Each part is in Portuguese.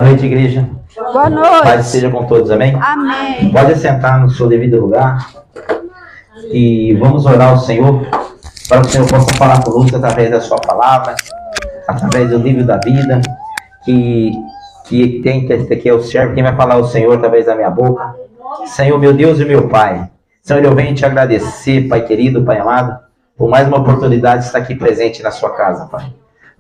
noite, igreja. Boa noite. Paz seja com todos, amém? Amém. Pode sentar no seu devido lugar. E vamos orar ao Senhor, para que o Senhor possa falar conosco através da sua palavra, através do livro da vida, que é o servo, quem vai falar é o Senhor através da minha boca. Senhor, meu Deus e meu Pai, Senhor, eu venho te agradecer, Pai querido, Pai amado, por mais uma oportunidade de estar aqui presente na sua casa, Pai.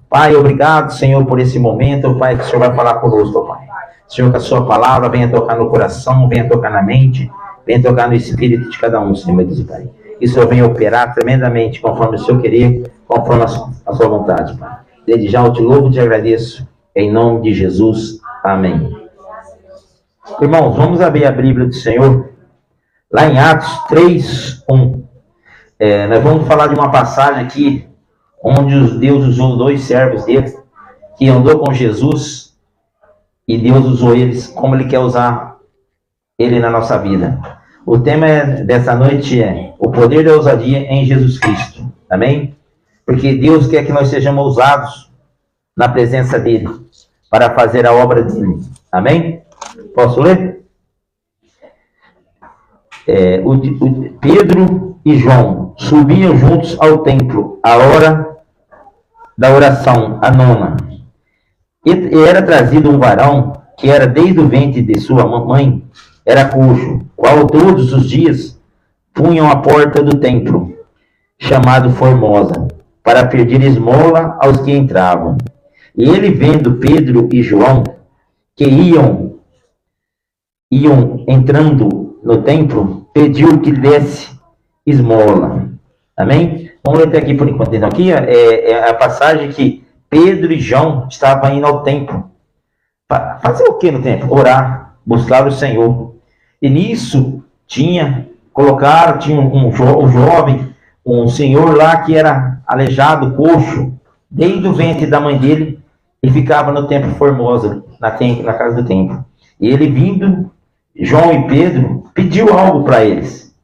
Pai, obrigado, Senhor, por esse momento, Pai, que o Senhor vai falar conosco, Pai. Senhor, que a sua palavra venha tocar no coração, venha tocar na mente, venha tocar no espírito de cada um, Senhor, meu Deus e Pai. Que o Senhor venha operar tremendamente, conforme o Senhor querer, conforme a sua vontade, Pai. Desde já eu te louvo e te agradeço, em nome de Jesus. Amém. Irmãos, vamos abrir a Bíblia do Senhor, lá em Atos 3:1. Nós vamos falar de uma passagem aqui, onde Deus usou dois servos dele, que andou com Jesus, e Deus usou eles como Ele quer usar ele na nossa vida. O tema dessa noite é o poder da ousadia em Jesus Cristo. Amém? Porque Deus quer que nós sejamos ousados na presença dEle, para fazer a obra dEle. Amém? Posso ler? Pedro e João subiam juntos ao templo, à hora da oração, a nona. E era trazido um varão, que era desde o ventre de sua mãe, era coxo, qual todos os dias punham a porta do templo, chamado Formosa, para pedir esmola aos que entravam. E ele, vendo Pedro e João, que iam entrando no templo, pediu que desse esmola. Amém? Vamos ler até aqui por enquanto. Então, aqui é a passagem que Pedro e João estavam indo ao templo. Fazer o que no templo? Orar, buscar o Senhor. E nisso tinha um jovem, um senhor lá que era aleijado, coxo, desde o ventre da mãe dele, e ficava no templo Formosa, na casa do templo. E ele vindo, João e Pedro, pediu algo para eles.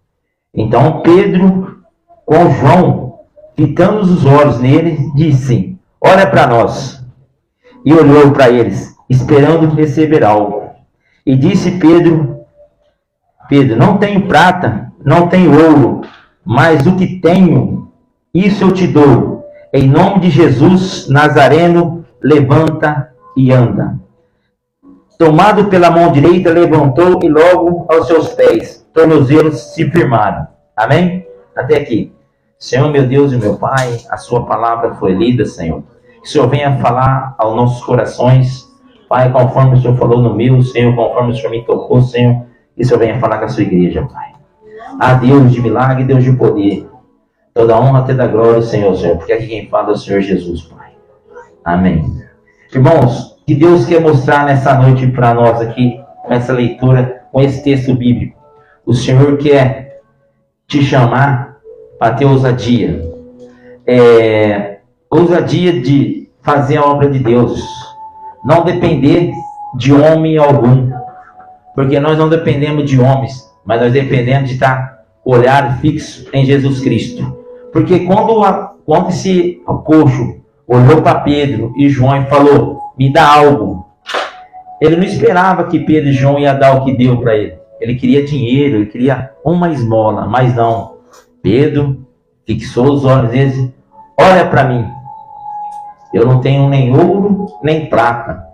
Então Pedro, com João, fitando os olhos nele, disse: olha para nós. E olhou para eles, esperando receber algo. E disse Pedro, não tenho prata, não tenho ouro, mas o que tenho, isso eu te dou. Em nome de Jesus Nazareno, levanta e anda. Tomado pela mão direita, levantou e logo aos seus pés, tornozelos se firmaram. Amém? Até aqui. Senhor, meu Deus e meu Pai, a sua palavra foi lida, Senhor. Que o Senhor venha falar aos nossos corações, Pai, conforme o Senhor falou no meu, Senhor, conforme o Senhor me tocou, Senhor. Que o Senhor venha falar com a sua igreja, Pai. Ah, Deus de milagre, Deus de poder. Toda honra, toda glória, Senhor, porque aqui quem fala é o Senhor Jesus, Pai. Amém. Irmãos, que Deus quer mostrar nessa noite para nós aqui, com essa leitura, com esse texto bíblico. O Senhor quer te chamar para ter ousadia. Ousadia de fazer a obra de Deus. Não depender de homem algum. Porque nós não dependemos de homens, mas nós dependemos de estar olhar fixo em Jesus Cristo. Porque quando esse coxo olhou para Pedro e João e falou: me dá algo, ele não esperava que Pedro e João iam dar o que deu para ele. Ele queria dinheiro, ele queria uma esmola, mas não. Pedro fixou os olhos deles: olha para mim, eu não tenho nem ouro nem prata,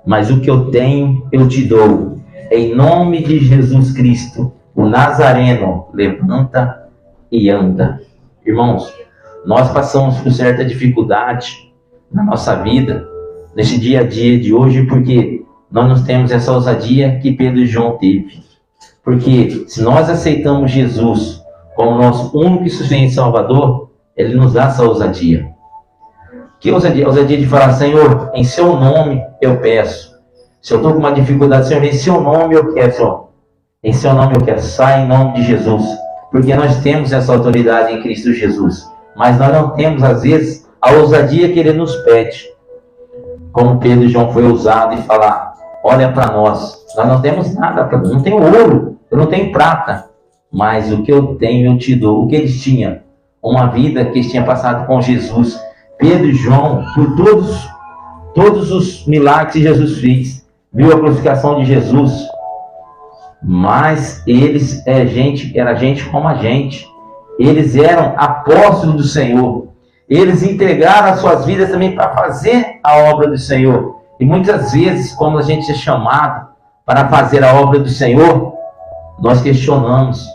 mas o que eu tenho eu te dou. Em nome de Jesus Cristo, o Nazareno, levanta e anda. Irmãos, nós passamos por certa dificuldade na nossa vida, nesse dia a dia de hoje, porque nós não temos essa ousadia que Pedro e João teve. Porque se nós aceitamos Jesus como nosso único e suficiente Salvador, Ele nos dá essa ousadia. Que ousadia? A ousadia de falar: Senhor, em seu nome eu peço. Se eu estou com uma dificuldade, Senhor, em seu nome eu quero, Senhor. Em seu nome eu quero. Sai em nome de Jesus. Porque nós temos essa autoridade em Cristo Jesus. Mas nós não temos, às vezes, a ousadia que Ele nos pede. Como Pedro e João foi ousado e falar: olha para nós. Nós não temos nada para nós. Não tenho ouro, eu não tenho prata. Mas o que eu tenho eu te dou. O que eles tinham? Uma vida que eles tinham passado com Jesus. Pedro e João, por todos os milagres que Jesus fez, viu a crucificação de Jesus, mas eles era gente como a gente. Eles eram apóstolos do Senhor. Eles entregaram as suas vidas também para fazer a obra do Senhor. E muitas vezes, quando a gente é chamado para fazer a obra do Senhor, nós questionamos.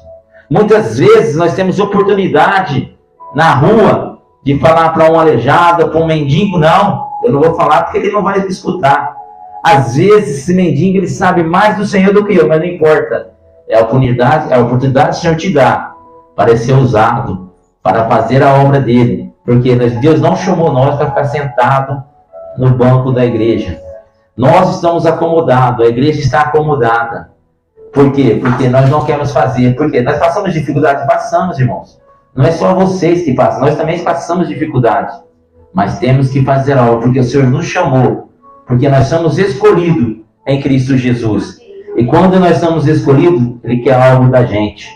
Muitas vezes nós temos oportunidade na rua de falar para um aleijado, para um mendigo. Não, eu não vou falar porque ele não vai escutar. Às vezes esse mendigo ele sabe mais do Senhor do que eu, mas não importa. É a oportunidade que o Senhor te dá para ser usado, para fazer a obra dele. Porque Deus não chamou nós para ficar sentado no banco da igreja. Nós estamos acomodados, a igreja está acomodada. Por quê? Porque nós não queremos fazer. Porque nós passamos dificuldade, passamos, irmãos. Não é só vocês que passam, nós também passamos dificuldade. Mas temos que fazer a obra, porque o Senhor nos chamou. Porque nós somos escolhidos em Cristo Jesus. E quando nós somos escolhidos, Ele quer algo da gente.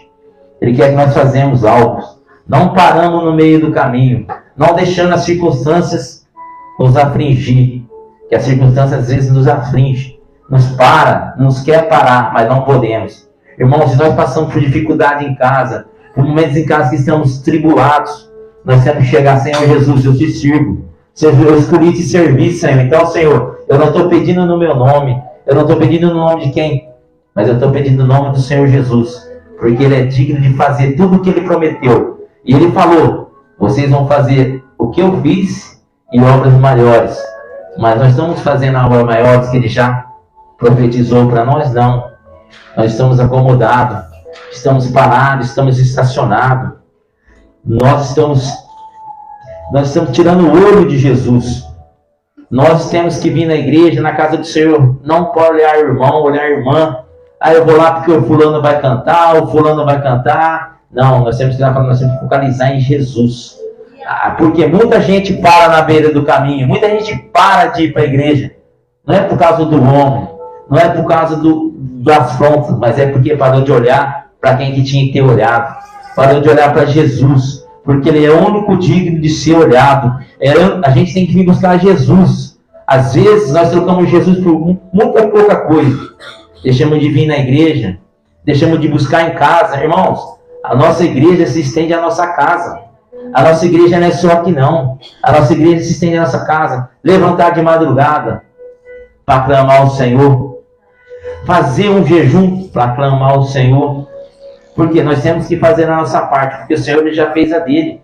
Ele quer que nós façamos algo. Não paramos no meio do caminho. Não deixando as circunstâncias nos afligir. Que as circunstâncias às vezes nos afligem. Nos quer parar, mas não podemos. Irmãos, se nós passamos por dificuldade em casa, por momentos em casa que estamos tribulados, nós temos que chegar, Senhor Jesus, eu te sirvo. Eu escolhi te servir, Senhor. Então, Senhor, eu não estou pedindo no meu nome. Eu não estou pedindo no nome de quem? Mas eu estou pedindo no nome do Senhor Jesus. Porque Ele é digno de fazer tudo o que Ele prometeu. E Ele falou, vocês vão fazer o que eu fiz e obras maiores. Mas nós estamos fazendo obras maiores que Ele já profetizou para nós? Não. Nós estamos acomodados. Estamos parados, estamos estacionados. Nós estamos tirando o olho de Jesus. Nós temos que vir na igreja, na casa do Senhor, não para olhar irmão, olhar irmã. Eu vou lá porque o fulano vai cantar, o fulano vai cantar. Não, nós temos que focalizar em Jesus. Porque muita gente para na beira do caminho, muita gente para de ir para a igreja. Não é por causa do homem, não é por causa das frontas, mas é porque parou de olhar para quem que tinha que ter olhado. Parou de olhar para Jesus. Porque Ele é o único digno de ser olhado. A gente tem que vir buscar Jesus. Às vezes nós trocamos Jesus por muita pouca coisa. Deixamos de vir na igreja. Deixamos de buscar em casa. Irmãos, a nossa igreja se estende à nossa casa. A nossa igreja não é só aqui não. A nossa igreja se estende à nossa casa. Levantar de madrugada para clamar ao Senhor. Fazer um jejum para clamar ao Senhor. Porque nós temos que fazer a nossa parte, porque o Senhor Ele já fez a dele.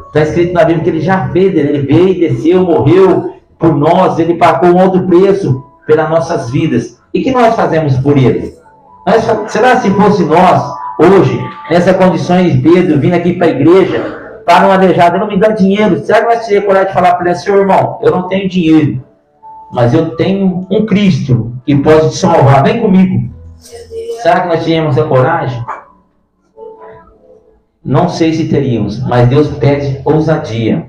Está escrito na Bíblia que Ele já fez, Ele veio e desceu, morreu por nós, Ele pagou um alto preço pelas nossas vidas. E que nós fazemos por Ele? Será se fosse nós, hoje, nessas condições de Pedro, vindo aqui para a igreja, para um aleijado, não me dá dinheiro, será que nós teríamos coragem de falar para ele, Senhor irmão, eu não tenho dinheiro, mas eu tenho um Cristo que pode te salvar, vem comigo. Será que nós teríamos essa coragem? Não sei se teríamos, mas Deus pede ousadia.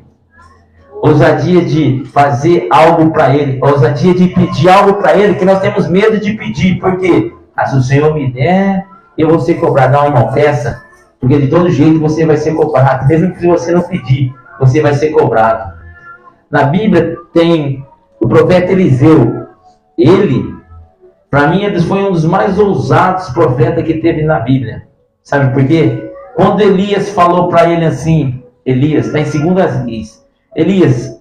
Ousadia de fazer algo para Ele. Ousadia de pedir algo para Ele que nós temos medo de pedir. Por quê? Se o Senhor me der, eu vou ser cobrado. Não, irmão, peça. Porque de todo jeito você vai ser cobrado. Mesmo que você não pedir, você vai ser cobrado. Na Bíblia tem o profeta Eliseu. Ele, para mim, ele foi um dos mais ousados profetas que teve na Bíblia. Sabe por quê? Quando Elias falou para ele assim, Elias, está em 2 Reis, Elias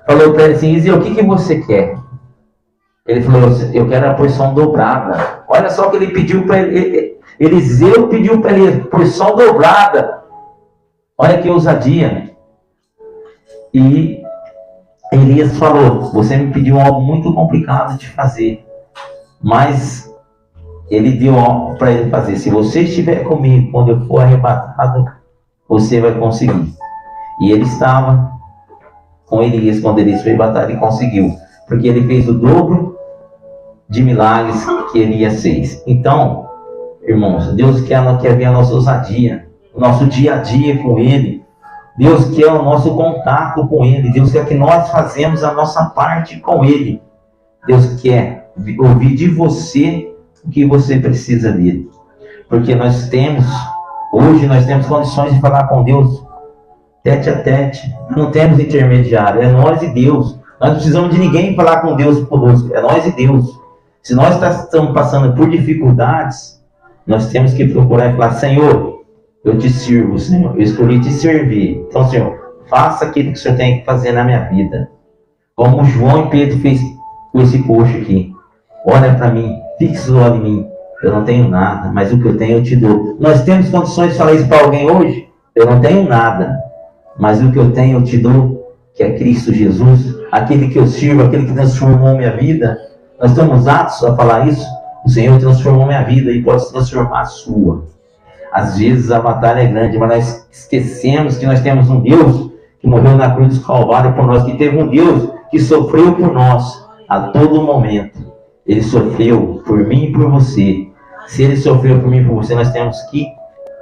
falou para ele assim, Eliseu, o que você quer? Ele falou, eu quero a porção dobrada. Olha só o que ele pediu para ele. Eliseu pediu para ele, porção dobrada. Olha que ousadia. E Elias falou, você me pediu algo muito complicado de fazer, mas Ele deu algo para ele fazer. Se você estiver comigo quando eu for arrebatado, você vai conseguir. E ele estava com Elias quando Elias foi arrebatado e conseguiu. Porque ele fez o dobro de milagres que Elias fez. Então, irmãos, Deus quer ver a nossa ousadia, o nosso dia a dia com Ele. Deus quer o nosso contato com Ele. Deus quer que nós fazemos a nossa parte com Ele. Deus quer ouvir de você o que você precisa dele. Porque hoje nós temos condições de falar com Deus tete a tete. Não temos intermediário, é nós e Deus. Nós não precisamos de ninguém falar com Deus conosco, é nós e Deus. Se nós estamos passando por dificuldades, nós temos que procurar e falar: Senhor, eu te sirvo, Senhor, eu escolhi te servir. Então, Senhor, faça aquilo que o Senhor tem que fazer na minha vida. Como João e Pedro fez com esse coxo aqui. Olha para mim, fixa o olho em mim. Eu não tenho nada, mas o que eu tenho eu te dou. Nós temos condições de falar isso para alguém hoje? Eu não tenho nada, mas o que eu tenho eu te dou, que é Cristo Jesus, aquele que eu sirvo, aquele que transformou minha vida. Nós estamos aptos a falar isso? O Senhor transformou minha vida e pode transformar a sua. Às vezes a batalha é grande, mas nós esquecemos que nós temos um Deus que morreu na cruz do Calvário por nós, que teve um Deus que sofreu por nós a todo momento. Ele sofreu por mim e por você. Se Ele sofreu por mim e por você, nós temos que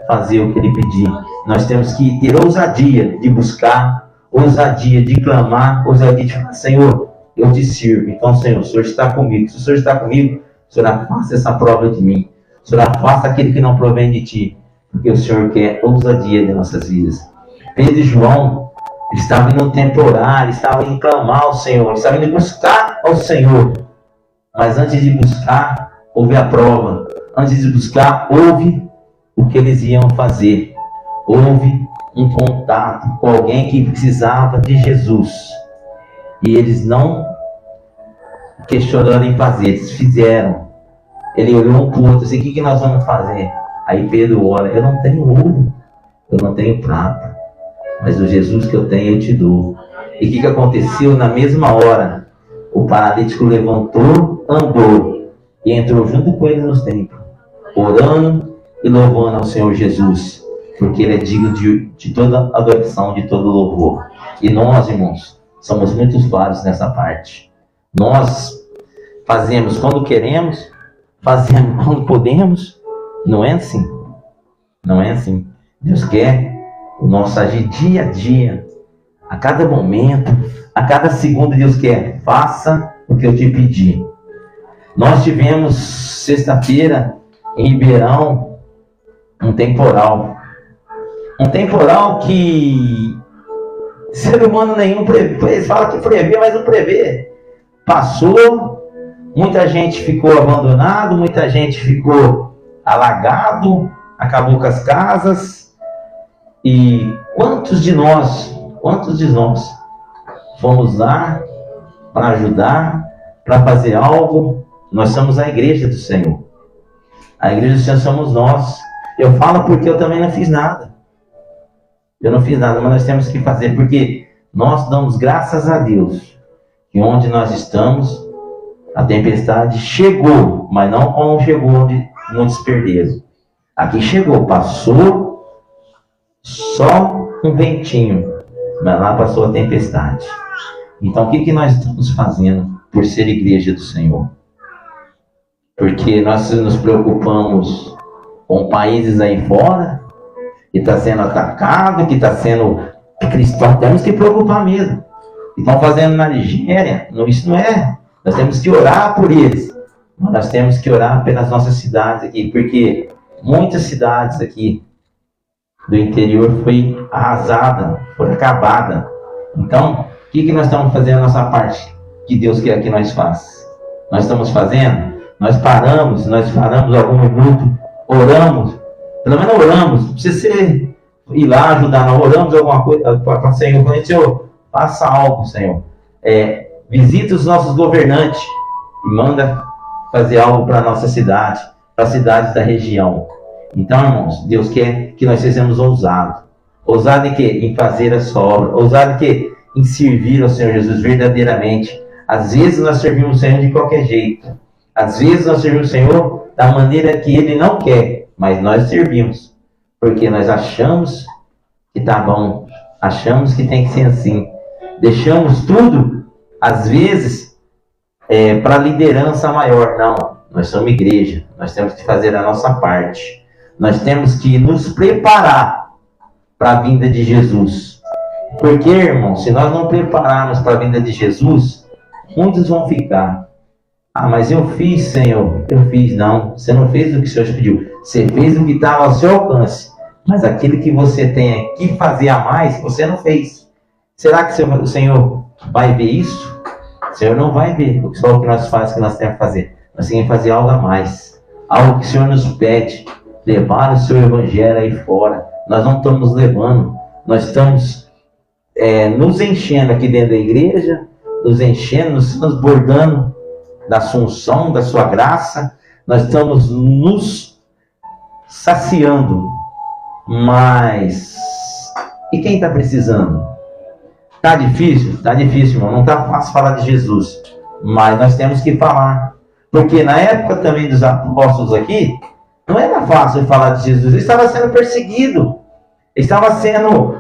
fazer o que Ele pediu. Nós temos que ter ousadia de buscar, ousadia de clamar, ousadia de falar: Senhor, eu te sirvo. Então, Senhor, o Senhor está comigo. Se o Senhor está comigo, o Senhor afasta essa prova de mim. O Senhor afasta aquele que não provém de Ti. Porque o Senhor quer ousadia de nossas vidas. Pedro e João estavam indo temporar, estavam indo clamar ao Senhor, estavam indo buscar ao Senhor. Mas antes de buscar, houve a prova. Antes de buscar, houve o que eles iam fazer. Houve um contato com alguém que precisava de Jesus. E eles não questionaram em fazer, eles fizeram. Ele olhou um para o outro assim: o que nós vamos fazer? Aí Pedro olha: eu não tenho ouro, eu não tenho prata, mas o Jesus que eu tenho eu te dou. E o que aconteceu? Na mesma hora, o paralítico levantou, andou e entrou junto com eles no templo, orando e louvando ao Senhor Jesus, porque Ele é digno de toda adoração, de todo louvor. E nós, irmãos, somos muito vários nessa parte. Nós fazemos quando queremos, fazemos quando podemos. Não é assim. Não é assim. Deus quer o nosso agir dia a dia, a cada momento, a cada segundo. Deus quer: faça o que eu te pedi. Nós tivemos sexta-feira em Ribeirão um temporal. Um temporal que ser humano nenhum prevê. Eles falam que prevê, mas não prevê. Passou, muita gente ficou abandonado, muita gente ficou alagado, acabou com as casas. E quantos de nós fomos lá para ajudar, para fazer algo? Nós somos a igreja do Senhor. A igreja do Senhor somos nós. Eu falo porque eu também não fiz nada. Eu não fiz nada, mas nós temos que fazer, porque nós damos graças a Deus que onde nós estamos, a tempestade chegou, mas não como chegou onde muitos perderam. Aqui chegou, passou só um ventinho, mas lá passou a tempestade. Então o que nós estamos fazendo por ser igreja do Senhor? Porque nós nos preocupamos com países aí fora, que está sendo atacado, que está sendo cristão. Temos que preocupar mesmo. Que estão fazendo na Nigéria, isso não é. Nós temos que orar por eles. Mas nós temos que orar pelas nossas cidades aqui, porque muitas cidades aqui do interior foi arrasada, foi acabada. Então, o que nós estamos fazendo a nossa parte que Deus quer que nós façamos? Nós estamos fazendo? Nós paramos algum minuto, oramos, pelo menos oramos, não precisa ser ir lá ajudar, não oramos alguma coisa para o Senhor, falando: Senhor, faça algo, Senhor. Visita os nossos governantes e manda fazer algo para a nossa cidade, para as cidades da região. Então, irmãos, Deus quer que nós sejamos ousados. Ousado em quê? Em fazer a sua obra. Ousado em quê? Em servir ao Senhor Jesus verdadeiramente. Às vezes nós servimos o Senhor de qualquer jeito. Às vezes nós servimos o Senhor da maneira que Ele não quer, mas nós servimos, porque nós achamos que está bom, achamos que tem que ser assim. Deixamos tudo, às vezes, para a liderança maior. Não, nós somos igreja, nós temos que fazer a nossa parte. Nós temos que nos preparar para a vinda de Jesus. Porque, irmão, se nós não prepararmos para a vinda de Jesus, muitos vão ficar: ah, mas eu fiz, Senhor. Eu fiz. Não, você não fez o que o Senhor te pediu. Você fez o que estava ao seu alcance. Mas aquilo que você tem que fazer a mais, você não fez. Será que o Senhor vai ver isso? O Senhor não vai ver só o que nós fazemos, que nós temos que fazer. nós temos que fazer algo a mais. Algo que o Senhor nos pede, levar o seu evangelho aí fora. Nós não estamos levando, nós estamos nos enchendo aqui dentro da igreja, nos enchendo, nos transbordando da sua unção, da sua graça. Nós estamos nos saciando, mas e quem está precisando? Está difícil? Está difícil, irmão. Não está fácil falar de Jesus, mas nós temos que falar, porque na época também dos apóstolos aqui, não era fácil falar de Jesus. Ele estava sendo perseguido, ele estava sendo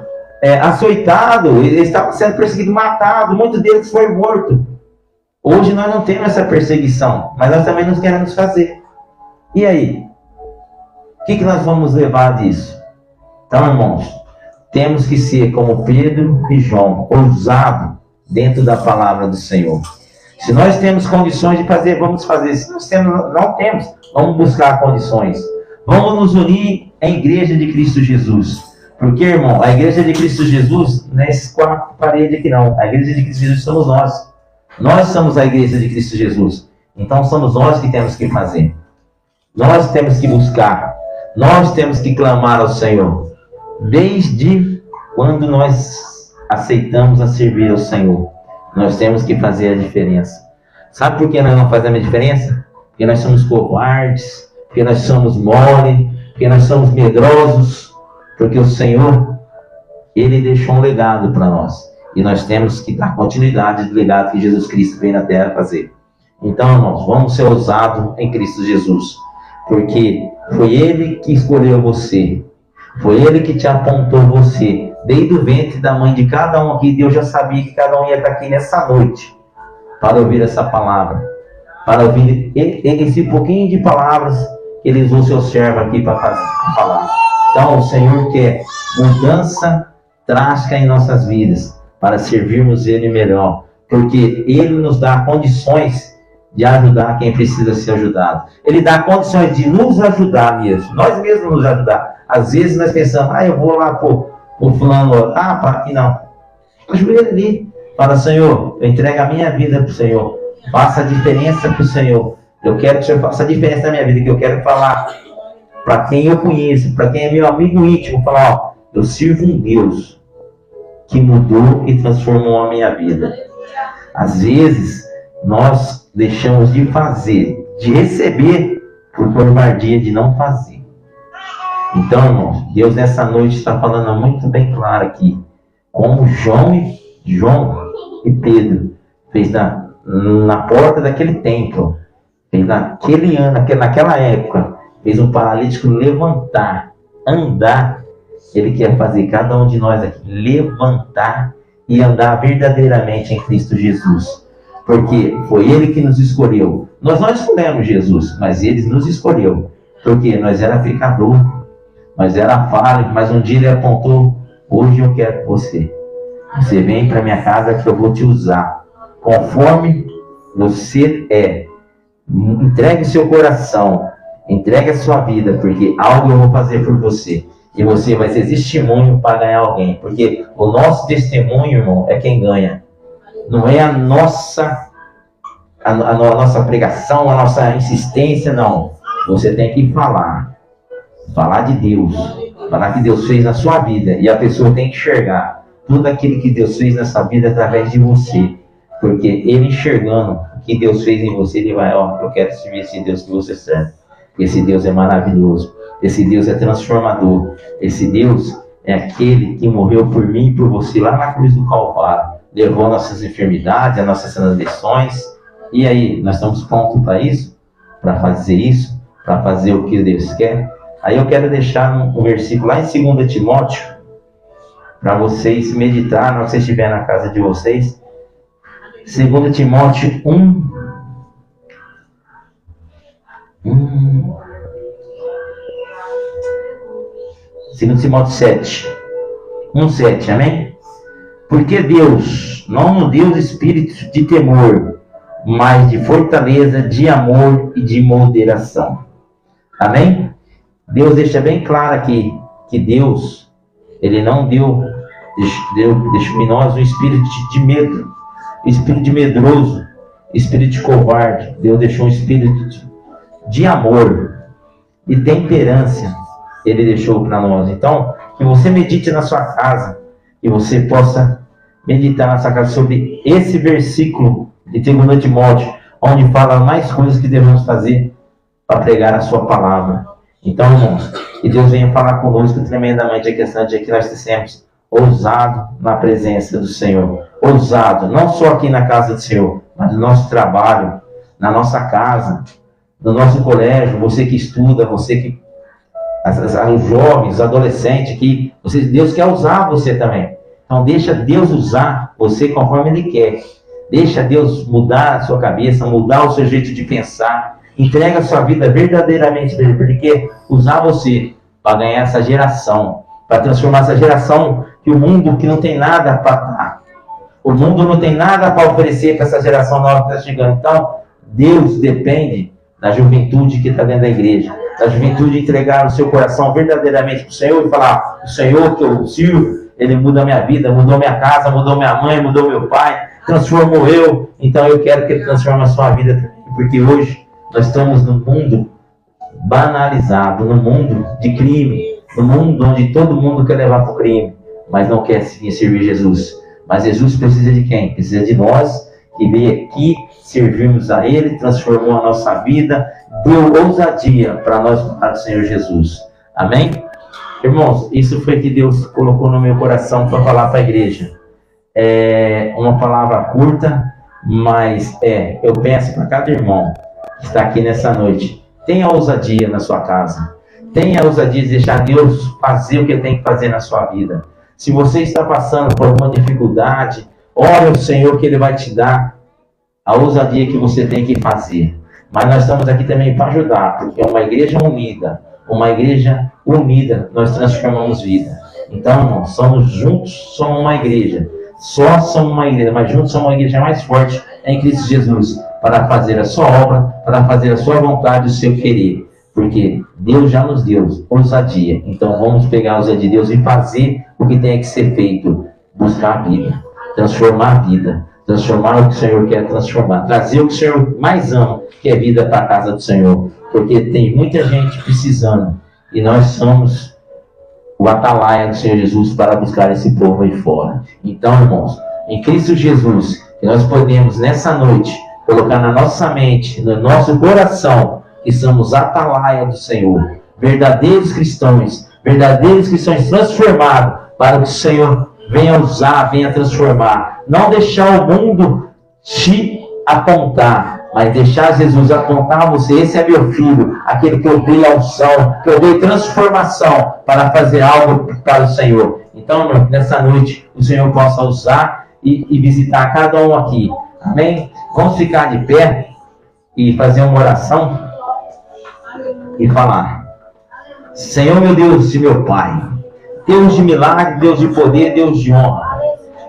açoitado, ele estava sendo perseguido, matado, muitos deles foram mortos. Hoje nós não temos essa perseguição, mas nós também não queremos fazer. E aí? O que nós vamos levar disso? Então, irmãos, temos que ser como Pedro e João, ousado dentro da palavra do Senhor. Se nós temos condições de fazer, vamos fazer. Se nós não temos, vamos buscar condições. Vamos nos unir à igreja de Cristo Jesus. Porque, irmão, a igreja de Cristo Jesus não é esses quatro paredes aqui não. A igreja de Cristo Jesus somos nós. Nós somos a igreja de Cristo Jesus. Então somos nós que temos que fazer. Nós temos que buscar. Nós temos que clamar ao Senhor. Desde quando nós aceitamos a servir ao Senhor, nós temos que fazer a diferença. Sabe por que nós não fazemos a diferença? Porque nós somos covardes, porque nós somos mole, porque nós somos medrosos, porque o Senhor, Ele deixou um legado para nós. E nós temos que dar continuidade do legado que Jesus Cristo veio na terra fazer. Então, irmãos, vamos ser ousados em Cristo Jesus. Porque foi Ele que escolheu você. Foi Ele que te apontou você. Desde o ventre da mãe de cada um aqui, Deus já sabia que cada um ia estar aqui nessa noite para ouvir essa palavra. Para ouvir esse pouquinho de palavras que Ele usou seu servo aqui para falar. Então, o Senhor quer mudança drástica em nossas vidas, para servirmos Ele melhor. Porque Ele nos dá condições de ajudar quem precisa ser ajudado. Ele dá condições de nos ajudar mesmo. Nós mesmos nos ajudar. Às vezes nós pensamos, eu vou lá pro fulano, para aqui não. Ajoelha ali. Fala, Senhor, eu entrego a minha vida para o Senhor. Faça a diferença para o Senhor. Eu quero que o Senhor faça a diferença na minha vida, que eu quero falar para quem eu conheço, para quem é meu amigo íntimo, falar, eu sirvo um Deus que mudou e transformou a minha vida. Às vezes, nós deixamos de fazer, de receber, por covardia de não fazer. Então, irmãos, Deus nessa noite está falando muito bem claro aqui, como João e Pedro fez na porta daquele templo, fez naquele ano, naquela época, fez um paralítico levantar, andar. Ele quer fazer cada um de nós aqui levantar e andar verdadeiramente em Cristo Jesus. Porque foi Ele que nos escolheu. Nós não escolhemos Jesus, mas Ele nos escolheu. Porque nós era pecador, nós era falho, mas um dia Ele apontou, hoje eu quero você. Você vem para minha casa que eu vou te usar. Conforme você é. Entregue o seu coração, entregue a sua vida, porque algo eu vou fazer por você. E você vai ser testemunho para ganhar alguém. Porque o nosso testemunho, irmão, é quem ganha. Não é a nossa pregação, a nossa insistência, não. Você tem que falar. Falar de Deus. Falar que Deus fez na sua vida. E a pessoa tem que enxergar tudo aquilo que Deus fez nessa vida através de você. Porque ele enxergando o que Deus fez em você, ele vai, eu quero servir esse Deus que você serve. Esse Deus é maravilhoso. Esse Deus é transformador. Esse Deus é aquele que morreu por mim e por você lá na cruz do Calvário. Levou nossas enfermidades, as nossas transgressões. E aí, nós estamos prontos para isso? Para fazer isso? Para fazer o que Deus quer? Aí eu quero deixar um versículo lá em 2 Timóteo, para vocês meditar, na hora que vocês estiverem na casa de vocês. 2 Timóteo 2 Timóteo 7. 1:7, amém? Porque Deus não nos deu espírito de temor, mas de fortaleza, de amor e de moderação. Amém? Deus deixa bem claro aqui que Deus, Ele não deixou em nós um espírito de medo, um espírito de medroso. espírito de covarde. Deus deixou um espírito de amor e temperância. Ele deixou para nós. Então, que você medite na sua casa, que você possa meditar na sua casa sobre esse versículo de 2 Timóteo, onde fala mais coisas que devemos fazer para pregar a sua palavra. Então, irmãos, que Deus venha falar conosco tremendamente a questão de que nós estejamos ousados na presença do Senhor. Ousado, não só aqui na casa do Senhor, mas no nosso trabalho, na nossa casa, no nosso colégio, você que estuda, você que os jovens, os adolescentes, que Deus quer usar você também. Então deixa Deus usar você conforme Ele quer. Deixa Deus mudar a sua cabeça, mudar o seu jeito de pensar. Entrega a sua vida verdadeiramente para Ele, porque Ele quer usar você para ganhar essa geração, para transformar essa geração que o mundo que não tem nada para dar. O mundo não tem nada para oferecer para essa geração nova que está chegando. Então, Deus depende da juventude que está dentro da igreja. Da juventude entregar o seu coração verdadeiramente para o Senhor e falar: o Senhor que eu sirvo, Ele muda a minha vida, mudou minha casa, mudou minha mãe, mudou meu pai, transformou eu. Então eu quero que Ele transforme a sua vida também. Porque hoje nós estamos num mundo banalizado, num mundo de crime, num mundo onde todo mundo quer levar para o crime, mas não quer servir Jesus. Mas Jesus precisa de quem? Precisa de nós, que veio aqui, servimos a Ele, transformou a nossa vida, deu ousadia para nós, para o Senhor Jesus. Amém? Irmãos, isso foi que Deus colocou no meu coração para falar para a igreja. É uma palavra curta, mas eu peço para cada irmão que está aqui nessa noite, tenha ousadia na sua casa. Tenha ousadia de deixar Deus fazer o que Ele tem que fazer na sua vida. Se você está passando por alguma dificuldade, ore ao Senhor que Ele vai te dar a ousadia que você tem que fazer. Mas nós estamos aqui também para ajudar, porque é uma igreja unida, nós transformamos vida. Então, irmãos, somos juntos, somos uma igreja. Só somos uma igreja, mas juntos somos uma igreja mais forte em Cristo Jesus, para fazer a sua obra, para fazer a sua vontade, o seu querer. Porque Deus já nos deu ousadia. Então vamos pegar a ousadia de Deus e fazer o que tem que ser feito. Buscar a vida, transformar a vida, transformar o que o Senhor quer transformar, trazer o que o Senhor mais ama, que é vida para a casa do Senhor. Porque tem muita gente precisando, e nós somos o atalaia do Senhor Jesus para buscar esse povo aí fora. Então, irmãos, em Cristo Jesus, que nós podemos nessa noite colocar na nossa mente, no nosso coração, que somos atalaia do Senhor, verdadeiros cristãos transformados, para que o Senhor venha usar, venha transformar. Não deixar o mundo te apontar, mas deixar Jesus apontar você. Esse é meu filho, aquele que eu dei a unção, que eu dei transformação para fazer algo para o Senhor. Então, irmão, nessa noite o Senhor possa usar e visitar cada um aqui. Amém? Vamos ficar de pé e fazer uma oração e falar: Senhor, meu Deus e meu Pai, Deus de milagre, Deus de poder, Deus de honra,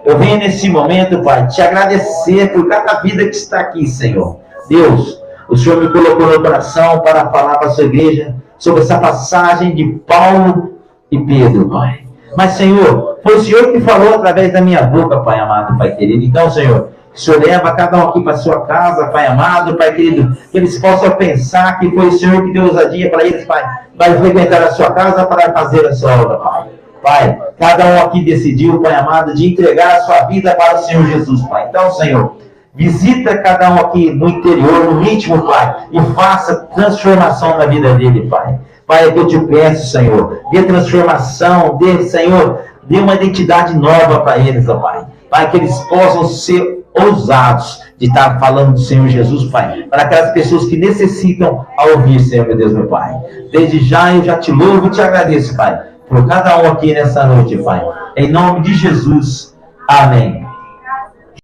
eu venho nesse momento, Pai, te agradecer por cada vida que está aqui, Senhor. Deus, o Senhor me colocou no coração para falar para a sua igreja sobre essa passagem de Paulo e Pedro, Pai. Mas, Senhor, foi o Senhor que falou através da minha boca, Pai amado, Pai querido. Então, Senhor, o Senhor leva cada um aqui para a sua casa, Pai amado, Pai querido, que eles possam pensar que foi o Senhor que deu ousadia para eles, Pai, vai frequentar a sua casa para fazer a sua obra, Pai. Pai, cada um aqui decidiu, Pai amado, de entregar a sua vida para o Senhor Jesus, Pai. Então, Senhor, visita cada um aqui no interior, no íntimo, Pai, e faça transformação na vida dele, Pai. Pai, é que eu te peço, Senhor, dê transformação, Senhor, dê uma identidade nova para eles, ó Pai. Pai, que eles possam ser ousados de estar falando do Senhor Jesus, Pai, para aquelas pessoas que necessitam ouvir, Senhor, meu Deus, meu Pai. Desde já eu já te louvo e te agradeço, Pai, por cada um aqui nessa noite, Pai. Em nome de Jesus. Amém.